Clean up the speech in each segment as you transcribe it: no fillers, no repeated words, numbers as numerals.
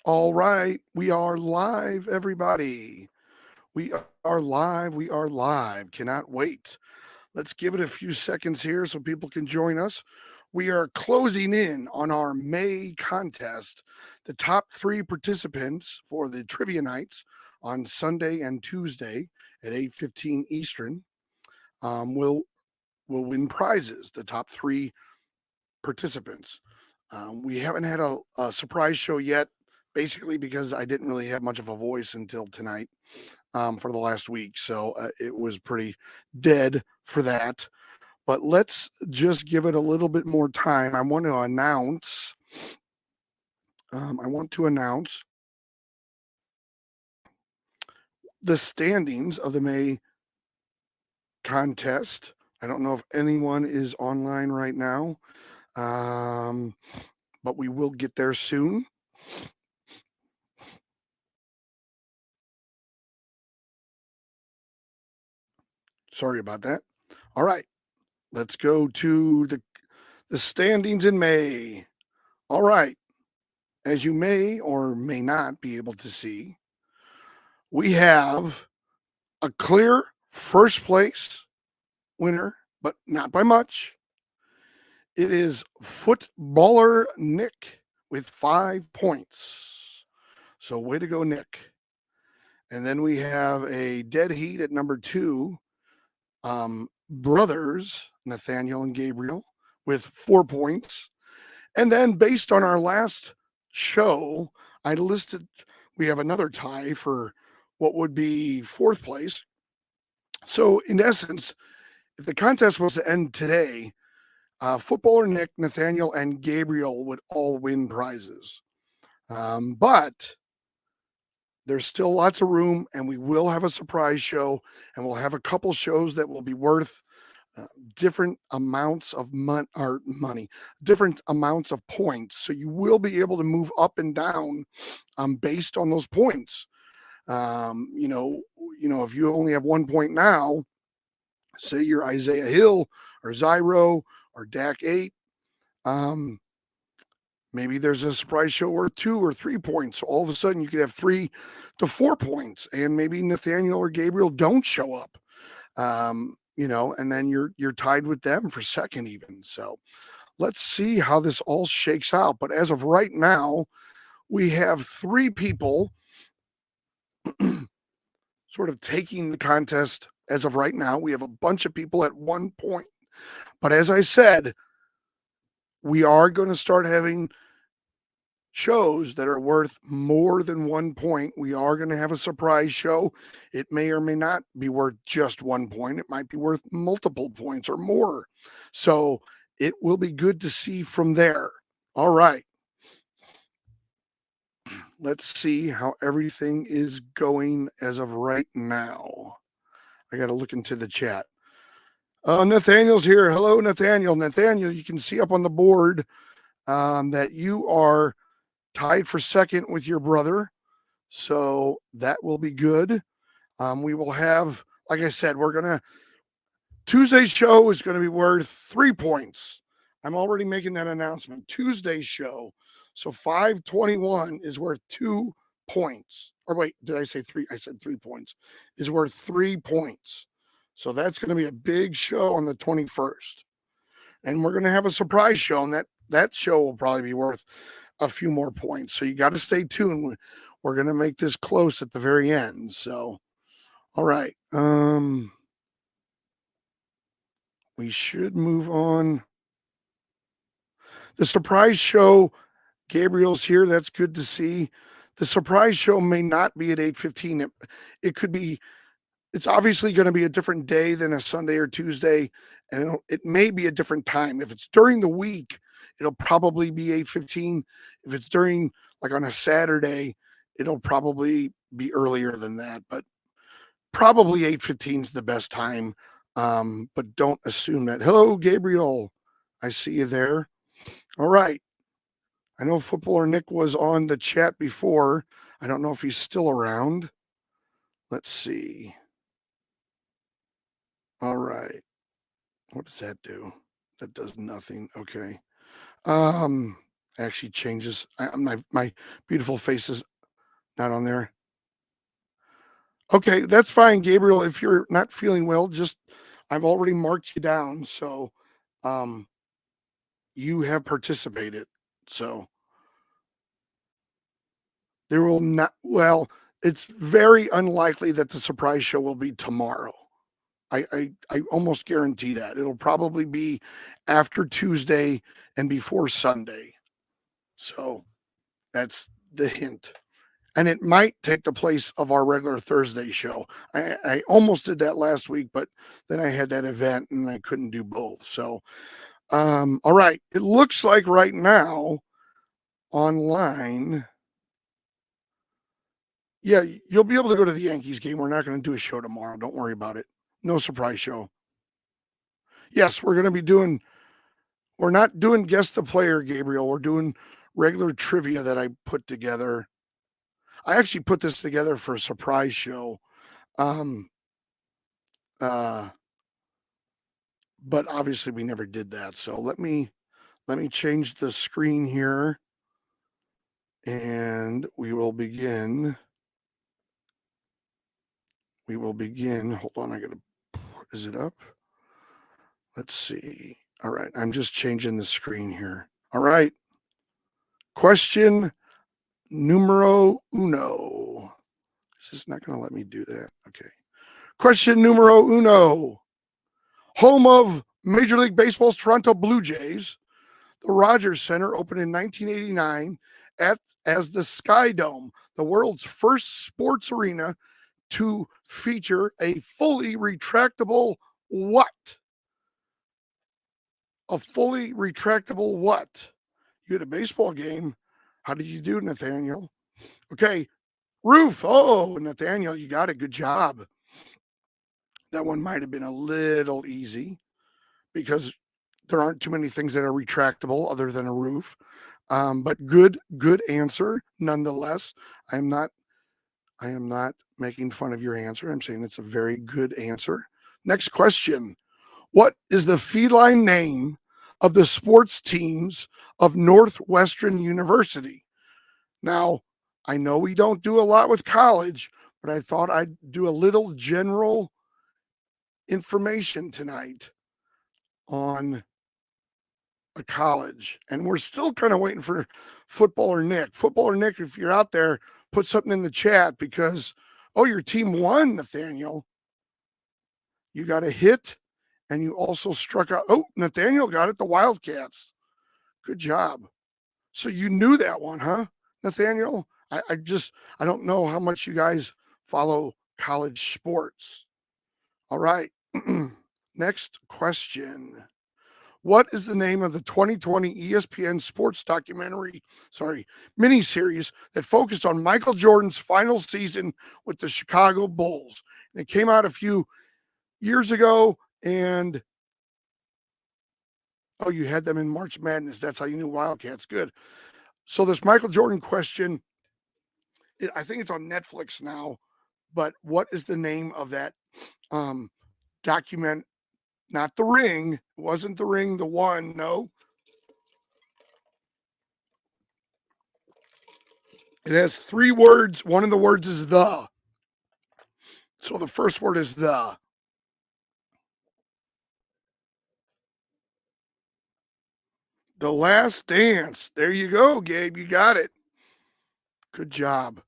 All right, we are live, everybody. We are live. We are live. Cannot wait. Let's give it a few seconds here so people can join us. We are closing in on our May contest. The top three participants for the trivia nights on Sunday and Tuesday at 8:15 Eastern will win prizes. The top three participants. We haven't had a surprise show yet, basically because I didn't really have much of a voice until tonight for the last week. So it was pretty dead for that. But let's just give it a little bit more time. I want to announce the standings of the May contest. I don't know if anyone is online right now, um, but we will get there soon. Sorry about that. All right, let's go to the standings in May. All right, as you may or may not be able to see, we have a clear first place winner, but not by much. It is Footballer Nick with 5 points. So, way to go, Nick. And then we have a dead heat at number two, brothers Nathaniel and Gabriel with 4 points. And then, based on our last show, I listed we have another tie for what would be fourth place. So, in essence, if the contest was to end today, footballer Nick, Nathaniel, and Gabriel would all win prizes. But there's still lots of room, and we will have a surprise show, and we'll have a couple shows that will be worth uh, different amounts of money, different amounts of points. So you will be able to move up and down based on those points. Um, you know, if you only have 1 point now, say you're Isaiah Hill or Zyro or Dak 8, um, maybe there's a surprise show worth 2 or 3 points. So all of a sudden you could have 3 to 4 points, and maybe Nathaniel or Gabriel don't show up. And then you're tied with them for second even. So let's see how this all shakes out. But as of right now, we have three people sort of taking the contest as of right now. We have a bunch of people at 1 point. But as I said, we are going to start having shows that are worth more than 1 point. We are going to have a surprise show. It may or may not be worth just 1 point. It might be worth multiple points or more. So it will be good to see from there. All right. Let's see how everything is going as of right now. I got to look into the chat. Nathaniel's here. Hello, Nathaniel. Nathaniel, you can see up on the board that you are tied for second with your brother. So that will be good. We will have, like I said, Tuesday's show is going to be worth 3 points. I'm already making that announcement. Tuesday's show. So 521 is worth 2 points. Or wait, did I say three? I said 3 points. Is worth 3 points. So that's going to be a big show on the 21st. And we're going to have a surprise show, and that show will probably be worth a few more points. So you got to stay tuned. We're going to make this close at the very end. So, all right. We should move on. The surprise show, Gabriel's here. That's good to see. The surprise show may not be at 8:15. It could be. It's obviously going to be a different day than a Sunday or Tuesday, and it may be a different time. If it's during the week, it'll probably be 8:15. If it's during like on a Saturday, it'll probably be earlier than that. But probably 8:15 is the best time. But don't assume that. Hello, Gabriel. I see you there. All right. I know Footballer Nick was on the chat before. I don't know if he's still around. Let's see. All right. What does that do? That does nothing. Okay. Um, actually changes. My beautiful face is not on there. Okay, that's fine, Gabriel. If you're not feeling well, just I've already marked you down, so um, you have participated. So there will not. Well, it's very unlikely that the surprise show will be tomorrow. I almost guarantee that it'll probably be after Tuesday and before Sunday. So that's the hint. And it might take the place of our regular Thursday show. I almost did that last week, but then I had that event and I couldn't do both. So, all right. It looks like right now online, yeah, you'll be able to go to the Yankees game. We're not going to do a show tomorrow. Don't worry about it. No surprise show. Yes, we're not doing guess the player, Gabriel. We're doing regular trivia that I put together. I actually put this together for a surprise show. Um, uh, but obviously we never did that. So let me change the screen here and we will begin. Hold on, is it up? Let's see. All right, I'm just changing the screen here. All right. Question numero uno. Is this not going to let me do that? Okay. Question numero uno. Home of Major League Baseball's Toronto Blue Jays, the Rogers Center opened in 1989 as the Sky Dome, the world's first sports arena to feature a fully retractable what? A fully retractable what? You had a baseball game. How did you do, Nathaniel? Okay, roof. Oh, Nathaniel, you got it. Good job. That one might have been a little easy because there aren't too many things that are retractable other than a roof. But good answer nonetheless. I am not making fun of your answer. I'm saying it's a very good answer. Next question. What is the feline name of the sports teams of Northwestern University? Now, I know we don't do a lot with college, but I thought I'd do a little general information tonight on a college. And we're still kind of waiting for Footballer Nick. Footballer Nick, if you're out there, put something in the chat because, oh, your team won, Nathaniel. You got a hit and you also struck out. Oh, Nathaniel got it, the Wildcats. Good job. So you knew that one, huh, Nathaniel? I don't know how much you guys follow college sports. All right. Next question. What is the name of the 2020 ESPN sports miniseries that focused on Michael Jordan's final season with the Chicago Bulls? And it came out a few years ago, and oh, you had them in March Madness. That's how you knew Wildcats. Good. So this Michael Jordan question, I think it's on Netflix now, but what is the name of that document? Not The Ring. It wasn't The Ring, the one. No. It has 3 words. One of the words is the. So the first word is the. The Last Dance. There you go, Gabe. You got it. Good job.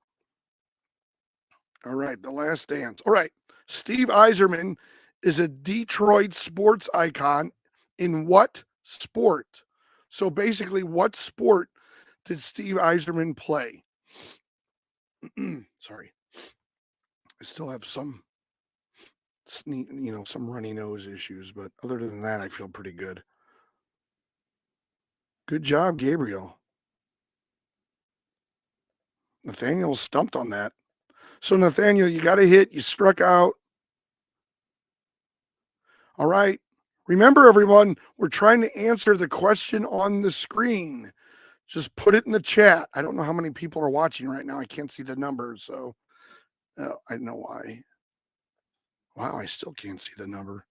All right. The Last Dance. All right. Steve Eiserman is a Detroit sports icon in what sport? So basically, what sport did Steve Eiserman play? Sorry. I still have some some runny nose issues, but other than that, I feel pretty good. Good job, Gabriel. Nathaniel stumped on that. So, Nathaniel, you got a hit. You struck out. All right. Remember, everyone, we're trying to answer the question on the screen. Just put it in the chat. I don't know how many people are watching right now. I can't see the numbers. So, I know why. Wow, I still can't see the number.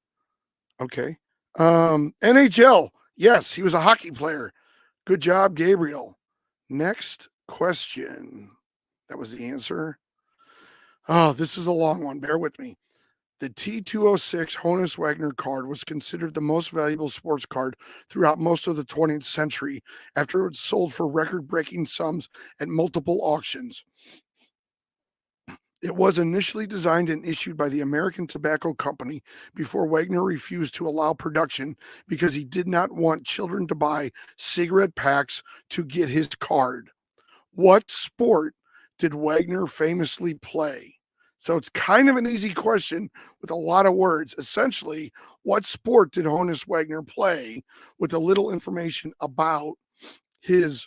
Okay. NHL. Yes, he was a hockey player. Good job, Gabriel. Next question. That was the answer. Oh, this is a long one. Bear with me. The T206 Honus Wagner card was considered the most valuable sports card throughout most of the 20th century after it was sold for record breaking sums at multiple auctions. It was initially designed and issued by the American Tobacco Company before Wagner refused to allow production because he did not want children to buy cigarette packs to get his card. What sport did Wagner famously play? So it's kind of an easy question with a lot of words. Essentially, what sport did Honus Wagner play with a little information about his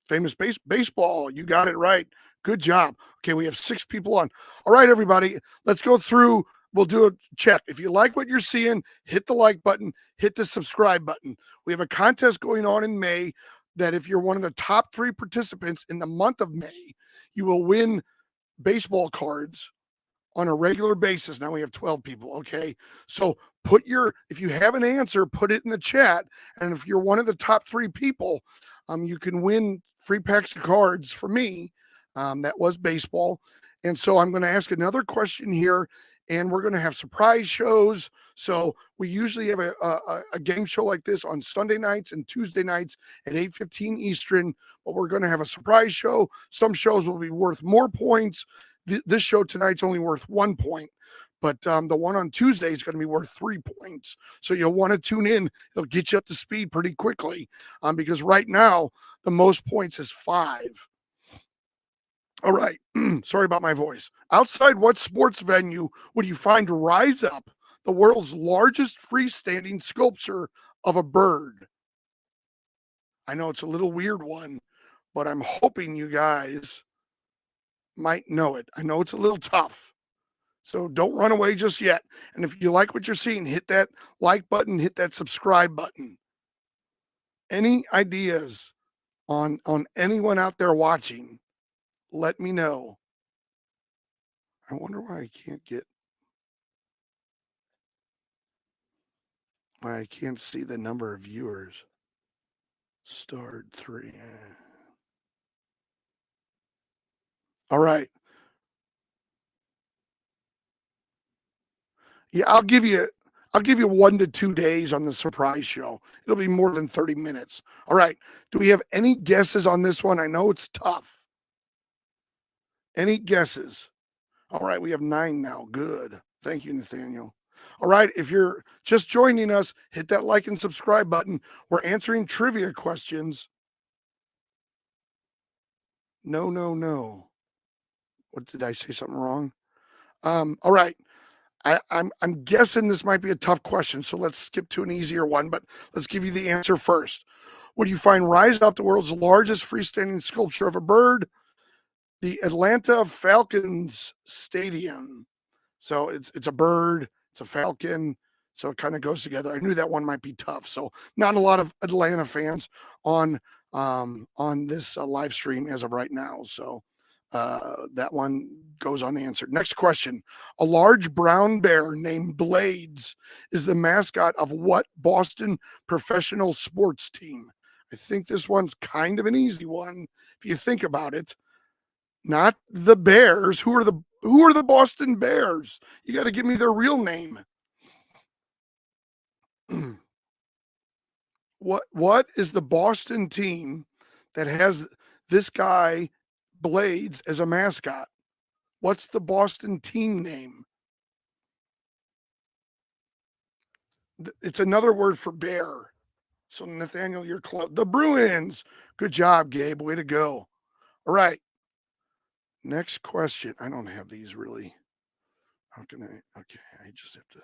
famous baseball? You got it right. Good job. Okay, we have 6 people on. All right, everybody, let's go through. We'll do a check. If you like what you're seeing, hit the like button, hit the subscribe button. We have a contest going on in May that if you're one of the top 3 participants in the month of May, you will win baseball cards on a regular basis. Now we have 12 people. Okay. So if you have an answer, put it in the chat. And if you're one of the top 3 people, you can win free packs of cards for me. That was baseball. And so I'm going to ask another question here, and we're going to have surprise shows. So we usually have a game show like this on Sunday nights and Tuesday nights at 8:15 Eastern, but we're going to have a surprise show. Some shows will be worth more points. This show tonight's only worth 1 point, but the one on Tuesday is going to be worth 3 points. So you'll want to tune in. It'll get you up to speed pretty quickly, because right now the most points is 5. All right. Sorry about my voice. Outside what sports venue would you find Rise Up, the world's largest freestanding sculpture of a bird? I know it's a little weird one, but I'm hoping you guys might know it. I know it's a little tough. So don't run away just yet. And if you like what you're seeing, hit that like button, hit that subscribe button. Any ideas on anyone out there watching, let me know. I wonder why I can't see the number of viewers. Starred 3. All right. Yeah, I'll give you 1 to 2 days on the surprise show. It'll be more than 30 minutes. All right. Do we have any guesses on this one? I know it's tough. Any guesses? All right, we have 9 now. Good. Thank you, Nathaniel. All right, if you're just joining us, hit that like and subscribe button. We're answering trivia questions. No, no, no. What did I say something wrong? All right. I'm guessing this might be a tough question, so let's skip to an easier one, but let's give you the answer first. Would you find Rise Up, the world's largest freestanding sculpture of a bird? The Atlanta Falcons Stadium. So it's a bird, it's a falcon, so it kind of goes together. I knew that one might be tough. So not a lot of Atlanta fans on this live stream as of right now. So that one goes unanswered. Next question. A large brown bear named Blades is the mascot of what Boston professional sports team? I think this one's kind of an easy one if you think about it. Not the Bears. Who are the Boston Bears? You got to give me their real name. What is the Boston team that has this guy Blades as a mascot? What's the Boston team name? It's another word for bear. So Nathaniel, you're close. The Bruins. Good job, Gabe. Way to go. All right. Next question. I don't have these really. How can I? Okay, I just have to.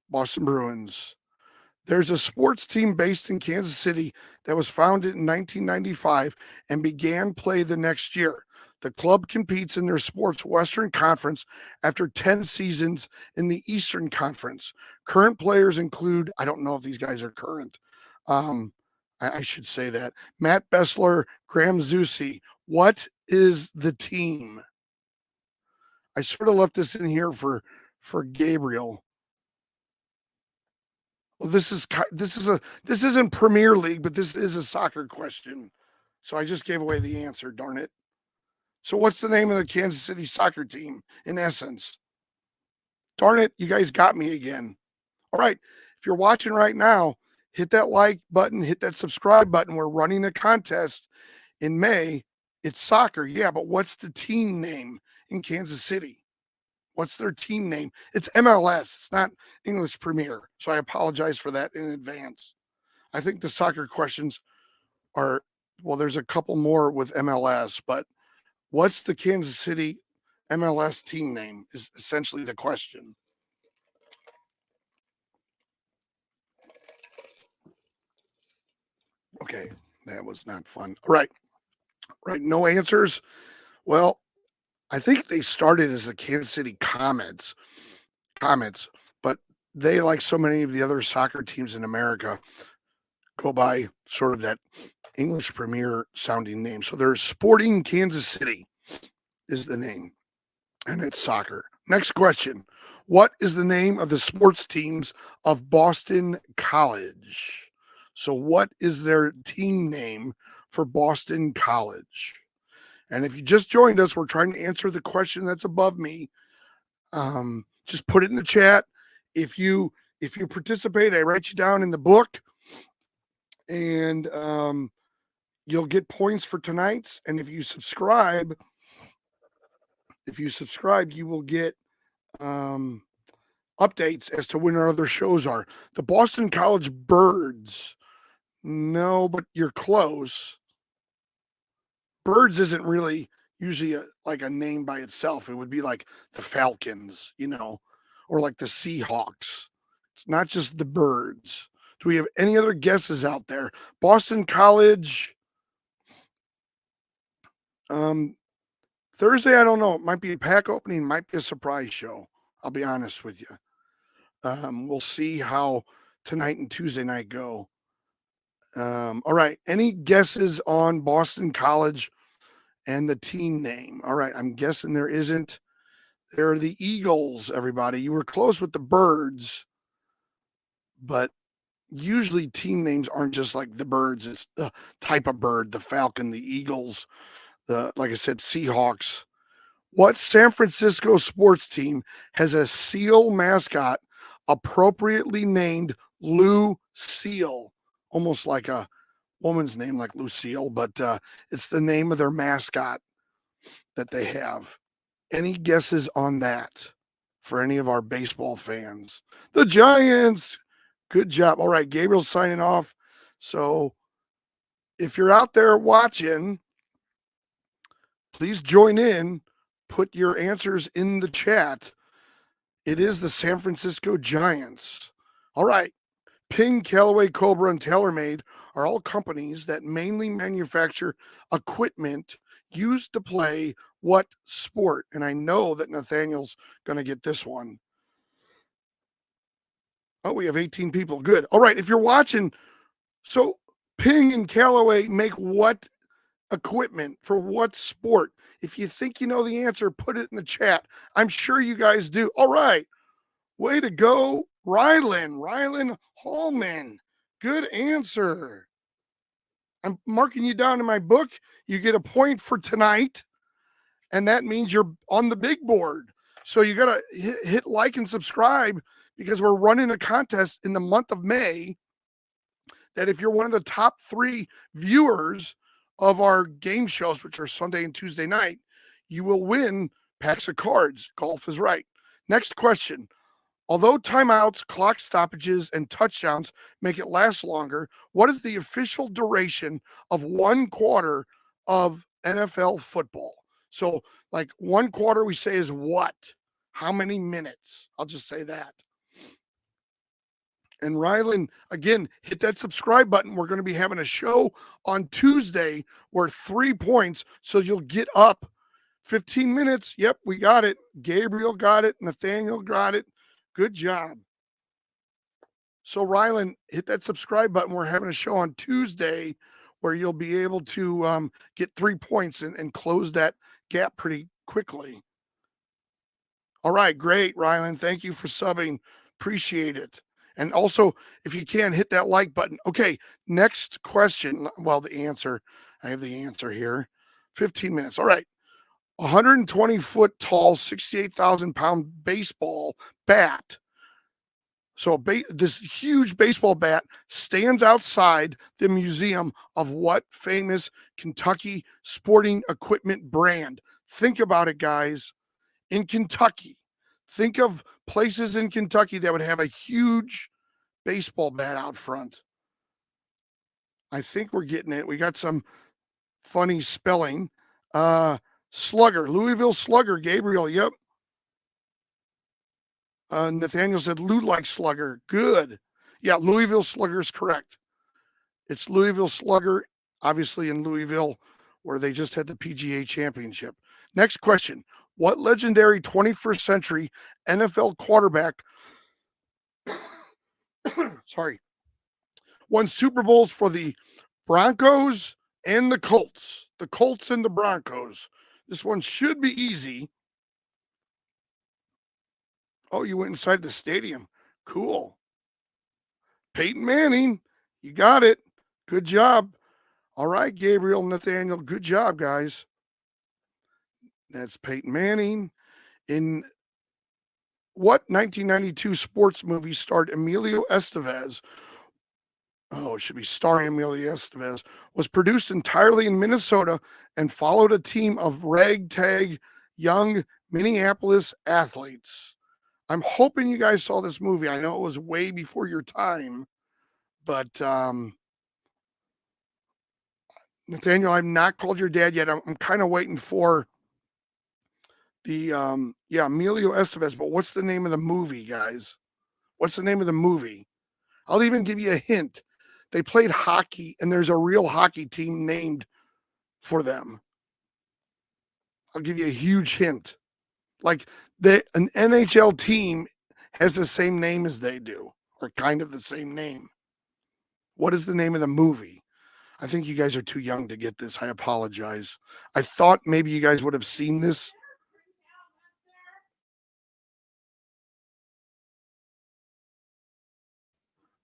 Boston Bruins. There's a sports team based in Kansas City that was founded in 1995 and began play the next year. The club competes in their sports Western Conference after 10 seasons in the Eastern Conference. Current players include, I don't know if these guys are current. I should say that. Matt Bessler, Graham Zusi. What is the team? I sort of left this in here for Gabriel. Well, this isn't Premier League, but this is a soccer question. So I just gave away the answer, darn it. So what's the name of the Kansas City soccer team in essence? Darn it, you guys got me again. All right. If you're watching right now, hit that like button, hit that subscribe button. We're running a contest in May. It's soccer. Yeah, but what's the team name in Kansas City? What's their team name? It's MLS. It's not English Premier. So I apologize for that in advance. I think the soccer questions are, well, there's a couple more with MLS, but what's the Kansas City MLS team name is essentially the question. Okay, that was not fun. All right, right. No answers. Well, I think they started as the Kansas City Comets, but they, like so many of the other soccer teams in America, go by sort of that English Premier sounding name. So there's Sporting Kansas City is the name, and it's soccer. Next question. What is the name of the sports teams of Boston College? So what is their team name for Boston College? And if you just joined us, we're trying to answer the question that's above me. Just put it in the chat. If you participate, I write you down in the book, and you'll get points for tonight's. And if you subscribe, you will get updates as to when our other shows are. The Boston College Birds. No, but you're close. Birds isn't really usually like a name by itself. It would be like the Falcons, or like the Seahawks. It's not just the Birds. Do we have any other guesses out there? Boston College. Thursday, I don't know. It might be a pack opening, might be a surprise show. I'll be honest with you. We'll see how tonight and Tuesday night go. All right. Any guesses on Boston College and the team name? All right. I'm guessing there isn't. There are the Eagles, everybody. You were close with the Birds, but usually team names aren't just like the Birds. It's the type of bird, the Falcon, the Eagles, like I said, Seahawks. What San Francisco sports team has a seal mascot appropriately named Lou Seal? Almost like a woman's name, like Lucille, but it's the name of their mascot that they have. Any guesses on that for any of our baseball fans? The Giants. Good job. All right, Gabriel's signing off. So if you're out there watching, please join in. Put your answers in the chat. It is the San Francisco Giants. All right. Ping, Callaway, Cobra, and TaylorMade are all companies that mainly manufacture equipment used to play what sport? And I know that Nathaniel's going to get this one. Oh, we have 18 people. Good. All right. If you're watching, so Ping and Callaway make what equipment for what sport? If you think you know the answer, put it in the chat. I'm sure you guys do. All right. Way to go, Rylan Hallman. Good answer. I'm marking you down in my book. You get a point for tonight, and that means you're on the big board. So you got to hit like and subscribe, because we're running a contest in the month of May that if you're one of the top 3 viewers of our game shows, which are Sunday and Tuesday night, you will win packs of cards. Golf is right. Next question. Although timeouts, clock stoppages, and touchdowns make it last longer, what is the official duration of 1 quarter of NFL football? So, like 1 quarter, we say is what? How many minutes? I'll just say that. And Rylan, again, hit that subscribe button. We're going to be having a show on Tuesday where 3 points, so you'll get up 15 minutes. Yep, we got it. Gabriel got it. Nathaniel got it. Good job. So Rylan, hit that subscribe button. We're having a show on Tuesday where you'll be able to get 3 points and close that gap pretty quickly. All right, great, Rylan. Thank you for subbing. Appreciate it. And also, if you can, hit that like button. Okay, next question. Well, the answer, I have the answer here. 15 minutes. All right. 120-foot tall, 68,000-pound baseball bat. So this huge baseball bat stands outside the museum of what famous Kentucky sporting equipment brand? Think about it, guys. In Kentucky, think of places in Kentucky that would have a huge baseball bat out front. I think we're getting it. We got some funny spelling. Slugger, Louisville Slugger, Gabriel. Yep. Nathaniel said Lou like Slugger. Good. Yeah, Louisville Slugger is correct. It's Louisville Slugger, obviously in Louisville, where they just had the PGA championship. Next question. What legendary 21st century NFL quarterback sorry, won Super Bowls for the Broncos and the Colts? The Colts and the Broncos. This one should be easy. Oh, you went inside the stadium. Cool. Peyton Manning. You got it. Good job. All right, Gabriel, Nathaniel. Good job, guys. That's Peyton Manning. In what 1992 sports movie starred Emilio Estevez? Oh, it should be starring Emilio Estevez. Was produced entirely in Minnesota and followed a team of ragtag young Minneapolis athletes. I'm hoping you guys saw this movie. I know it was way before your time, but Nathaniel, I've not called your dad yet. I'm kind of waiting for the Emilio Estevez. But what's the name of the movie, guys? What's the name of the movie? I'll even give you a hint. They played hockey, and there's a real hockey team named for them. I'll give you a huge hint. Like an NHL team has the same name as they do, or kind of the same name. What is the name of the movie? I think you guys are too young to get this. I apologize. I thought maybe you guys would have seen this.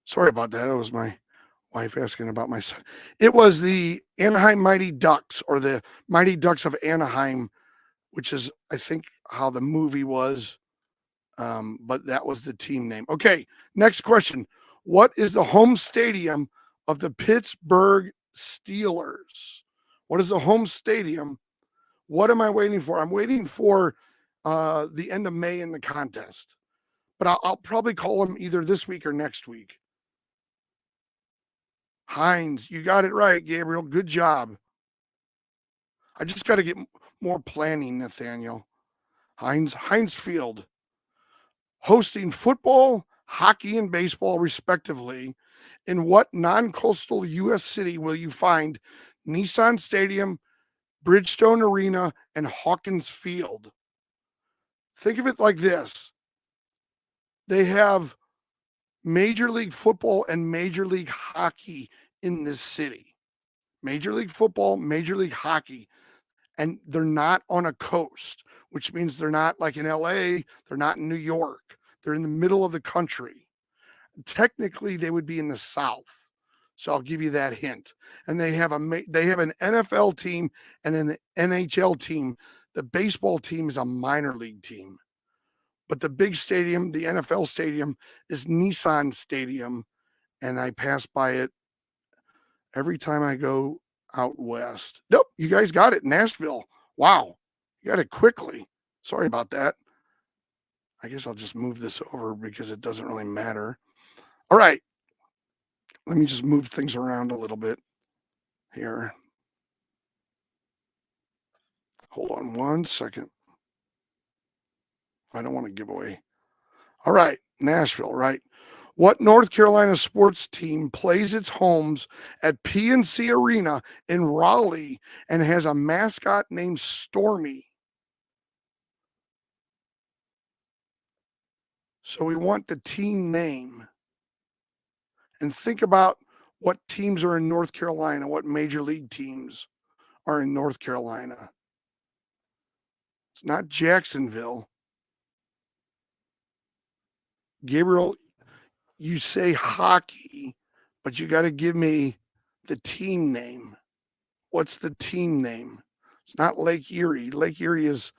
Sorry about that. That was my wife asking about my son. It was the Anaheim Mighty Ducks, or the Mighty Ducks of Anaheim, which is, I think, how the movie was. But that was the team name. Okay, next question. What is the home stadium of the Pittsburgh Steelers? What is the home stadium? What am I waiting for? I'm waiting for the end of May in the contest. But I'll probably call them either this week or next week. Heinz, you got it right, Gabriel. Good job. I just got to get more planning, Nathaniel. Heinz Field, hosting football, hockey, and baseball, respectively. In what non-coastal U.S. city will you find Nissan Stadium, Bridgestone Arena, and Hawkins Field? Think of it like this. They have Major League Football and Major League Hockey in this city. Major League Football, Major League Hockey. And they're not on a coast, which means they're not like in LA, they're not in New York. They're in the middle of the country. Technically, they would be in the South. So I'll give you that hint. And they have an NFL team and an NHL team. The baseball team is a minor league team. But the big stadium, the NFL stadium, is Nissan Stadium. And I pass by it every time I go out west. Nope, you guys got it. Nashville. Wow. You got it quickly. Sorry about that. I guess I'll just move this over because it doesn't really matter. All right. Let me just move things around a little bit here. Hold on one second. I don't want to give away. All right. Nashville, right? What North Carolina sports team plays its homes at PNC Arena in Raleigh and has a mascot named Stormy? So we want the team name. And think about what teams are in North Carolina, what major league teams are in North Carolina. It's not Jacksonville. Gabriel, you say hockey, but you got to give me the team name. What's the team name? It's not Lake Erie. Lake Erie is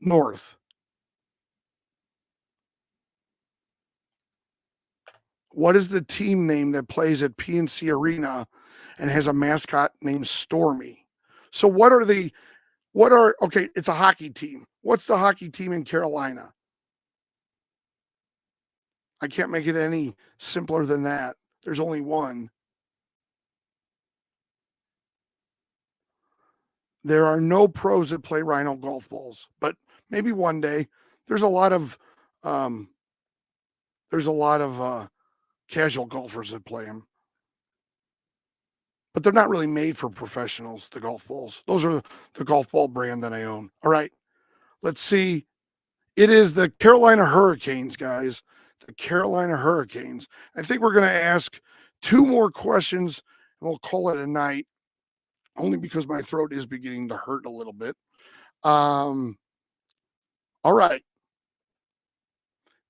north. What is the team name that plays at PNC Arena and has a mascot named Stormy? So okay, it's a hockey team. What's the hockey team in Carolina? I can't make it any simpler than that. There's only one. There are no pros that play Rhino golf balls, but maybe one day. There's a lot of um, there's a lot of casual golfers that play them, but they're not really made for professionals. The golf balls. Those are the golf ball brand that I own. All right, let's see. It is the Carolina Hurricanes, guys. The Carolina Hurricanes. I think we're going to ask two more questions, and we'll call it a night. Only because my throat is beginning to hurt a little bit. All right.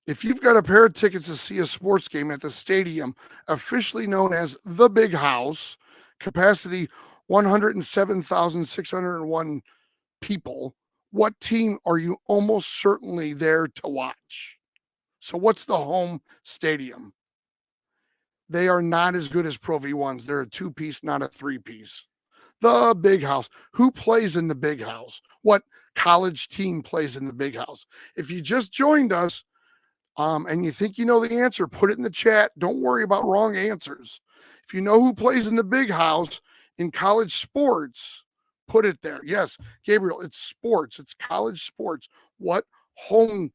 If you've got a pair of tickets to see a sports game at the stadium, officially known as the Big House, capacity 107,601 people, what team are you almost certainly there to watch? So, what's the home stadium? They are not as good as Pro V1s. They're a two-piece, not a three-piece. The Big House. Who plays in the Big House? What college team plays in the Big House? If you just joined us and you think you know the answer, put it in the chat. Don't worry about wrong answers. If you know who plays in the Big House in college sports, put it there. Yes, Gabriel, it's sports. It's college sports. What home?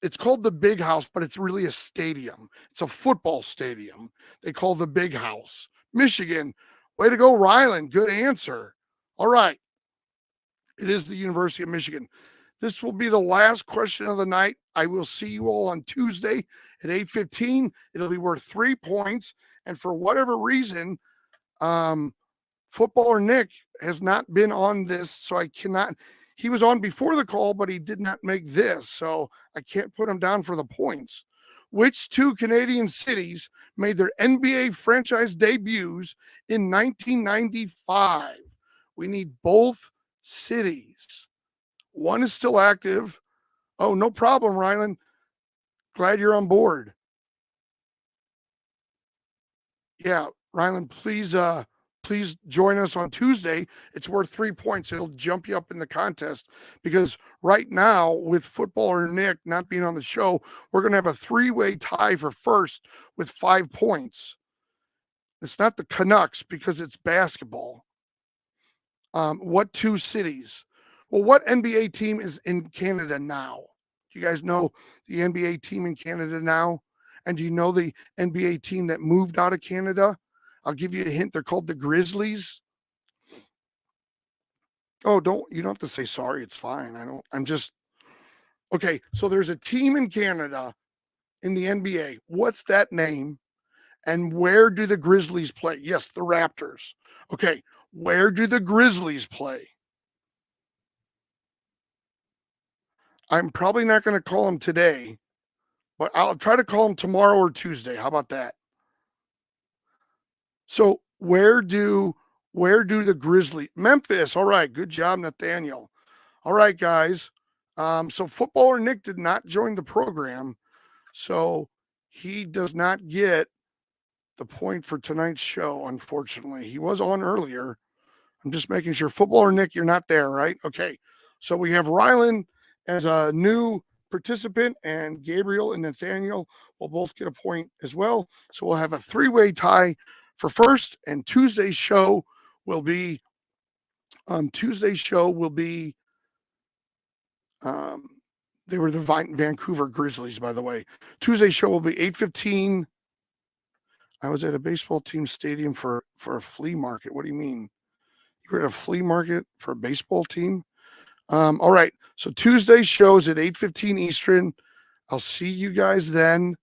It's called the Big House, but it's really a stadium. It's a football stadium. They call the Big House. Michigan. Way to go, Ryland. Good answer. All right. It is the University of Michigan. This will be the last question of the night. I will see you all on Tuesday at 8:15. It'll be worth 3 points. And for whatever reason, Footballer Nick has not been on this, so I cannot. He was on before the call, but he did not make this, so I can't put him down for the points. Which two Canadian cities made their NBA franchise debuts in 1995? We need both cities. One is still active. Oh, no problem, Rylan. Glad you're on board. Yeah, Rylan, please join us on Tuesday. It's worth 3 points. It'll jump you up in the contest because right now, with Footballer Nick not being on the show, we're going to have a three-way tie for first with 5 points. It's not the Canucks because it's basketball. What two cities? Well, what NBA team is in Canada now? Do you guys know the NBA team in Canada now? And do you know the NBA team that moved out of Canada? I'll give you a hint. They're called the Grizzlies. Oh, you don't have to say sorry. It's fine. I'm just, okay. So there's a team in Canada in the NBA. What's that name? And where do the Grizzlies play? Yes, the Raptors. Okay. Where do the Grizzlies play? I'm probably not going to call them today, but I'll try to call them tomorrow or Tuesday. How about that? So where do the Grizzlies? Memphis. All right. Good job, Nathaniel. All right, guys. So Footballer Nick did not join the program, so he does not get the point for tonight's show, unfortunately. He was on earlier. I'm just making sure. Footballer Nick, you're not there, right? Okay. So we have Rylan as a new participant, and Gabriel and Nathaniel will both get a point as well. So we'll have a three-way tie for first, and Tuesday's show will be they were the Vancouver Grizzlies, by the way. Tuesday's show will be 8:15. I was at a baseball team stadium for a flea market. What do you mean? You were at a flea market for a baseball team? All right. So Tuesday's show is at 8:15 Eastern. I'll see you guys then.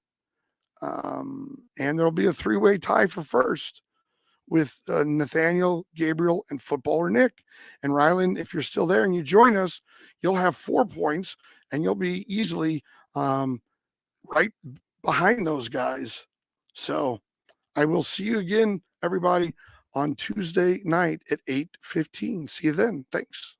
And there'll be a three-way tie for first with Nathaniel, Gabriel, and Footballer Nick. And Rylan, if you're still there and you join us, you'll have 4 points and you'll be easily right behind those guys. So I will see you again, everybody, on Tuesday night at 8:15. See you then. Thanks.